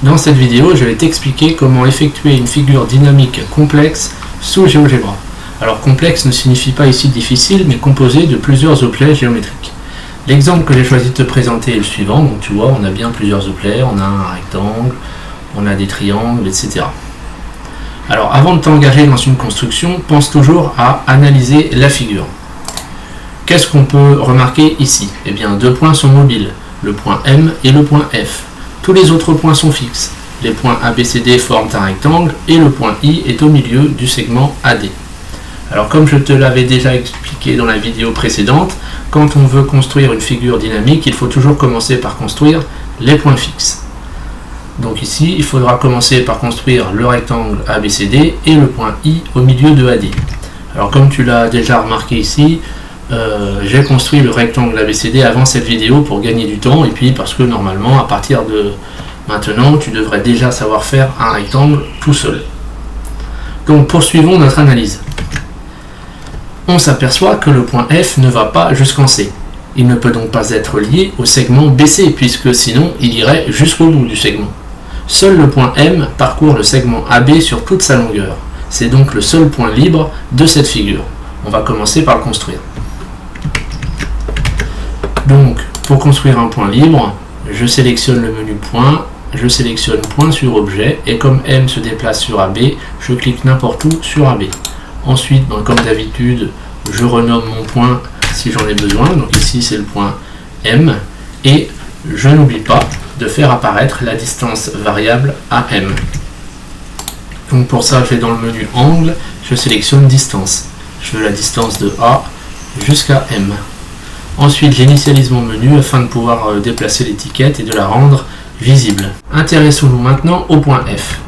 Dans cette vidéo, je vais t'expliquer comment effectuer une figure dynamique complexe sous GeoGebra. Alors complexe ne signifie pas ici difficile, mais composé de plusieurs oplets géométriques. L'exemple que j'ai choisi de te présenter est le suivant. Donc tu vois, on a bien plusieurs oplets, on a un rectangle, on a des triangles, etc. Alors avant de t'engager dans une construction, pense toujours à analyser la figure. Qu'est-ce qu'on peut remarquer ici? Eh bien, deux points sont mobiles, le point M et le point F. Tous les autres points sont fixes. Les points ABCD forment un rectangle et le point I est au milieu du segment AD. Alors comme je te l'avais déjà expliqué dans la vidéo précédente, quand on veut construire une figure dynamique, il faut toujours commencer par construire les points fixes. Donc ici, il faudra commencer par construire le rectangle ABCD et le point I au milieu de AD. Alors comme tu l'as déjà remarqué ici, j'ai construit le rectangle ABCD avant cette vidéo pour gagner du temps et puis parce que normalement à partir de maintenant tu devrais déjà savoir faire un rectangle tout seul. Donc poursuivons notre analyse. On s'aperçoit que le point F ne va pas jusqu'en C. Il ne peut donc pas être lié au segment BC puisque sinon il irait jusqu'au bout du segment. Seul le point M parcourt le segment AB sur toute sa longueur. C'est donc le seul point libre de cette figure. On va commencer par le construire. Donc, pour construire un point libre, je sélectionne le menu point, je sélectionne point sur objet, et comme M se déplace sur AB, je clique n'importe où sur AB. Ensuite, comme d'habitude, je renomme mon point si j'en ai besoin, donc ici c'est le point M, et je n'oublie pas de faire apparaître la distance variable AM. Donc pour ça, je vais dans le menu angle, je sélectionne distance. Je veux la distance de A jusqu'à M. Ensuite, j'initialise mon menu afin de pouvoir déplacer l'étiquette et de la rendre visible. Intéressons-nous maintenant au point F.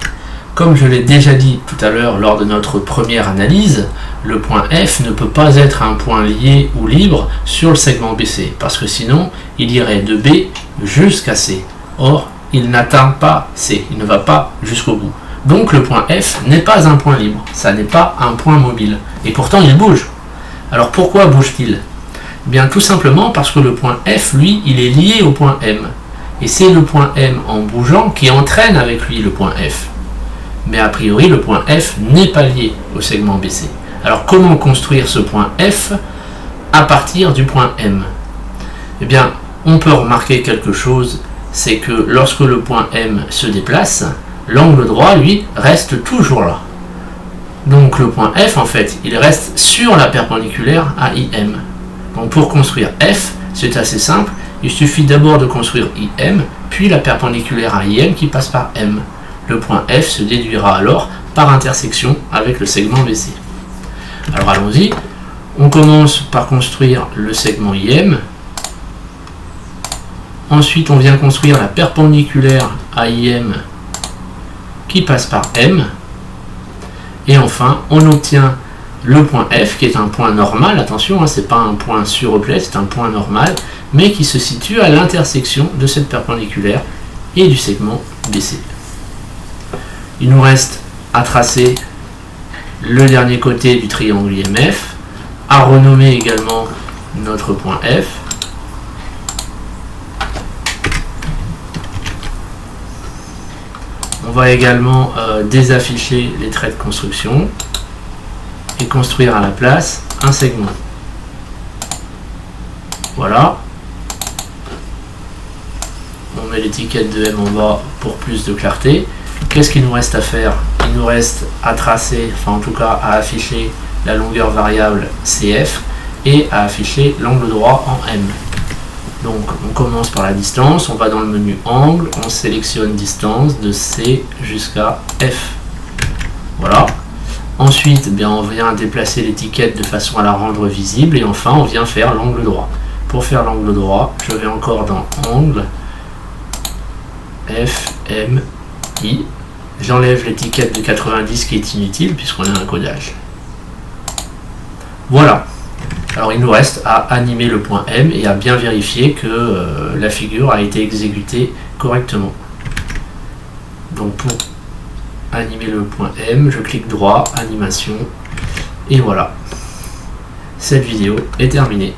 Comme je l'ai déjà dit tout à l'heure lors de notre première analyse, le point F ne peut pas être un point lié ou libre sur le segment BC, parce que sinon, il irait de B jusqu'à C. Or, il n'atteint pas C, il ne va pas jusqu'au bout. Donc le point F n'est pas un point libre, ça n'est pas un point mobile. Et pourtant, il bouge. Alors pourquoi bouge-t-il ? Bien tout simplement parce que le point F, lui, il est lié au point M. Et c'est le point M en bougeant qui entraîne avec lui le point F. Mais a priori, le point F n'est pas lié au segment BC. Alors comment construire ce point F à partir du point M? Eh bien, on peut remarquer quelque chose, c'est que lorsque le point M se déplace, l'angle droit, lui, reste toujours là. Donc le point F, en fait, il reste sur la perpendiculaire à IM. Donc pour construire F, c'est assez simple. Il suffit d'abord de construire IM, puis la perpendiculaire à IM qui passe par M. Le point F se déduira alors par intersection avec le segment BC. Alors allons-y. On commence par construire le segment IM. Ensuite, on vient construire la perpendiculaire à IM qui passe par M. Et enfin, on obtient le point F, qui est un point normal, attention, c'est pas un point sur objet, c'est un point normal, mais qui se situe à l'intersection de cette perpendiculaire et du segment BC. Il nous reste à tracer le dernier côté du triangle IMF, à renommer également notre point F. On va également désafficher les traits de construction et construire à la place un segment. Voilà. On met l'étiquette de M en bas pour plus de clarté. Qu'est-ce qu'il nous reste à faire? Il nous reste à tracer, enfin en tout cas à afficher la longueur variable CF et à afficher l'angle droit en M. Donc on commence par la distance, on va dans le menu angle, on sélectionne distance de C jusqu'à F. Voilà. Ensuite, on vient déplacer l'étiquette de façon à la rendre visible et enfin on vient faire l'angle droit. Pour faire l'angle droit, je vais encore dans angle, F, M, I. J'enlève l'étiquette de 90 qui est inutile puisqu'on a un codage. Voilà. Alors il nous reste à animer le point M et à bien vérifier que la figure a été exécutée correctement. Donc pour animer le point M, je clique droit, animation, et voilà. Cette vidéo est terminée.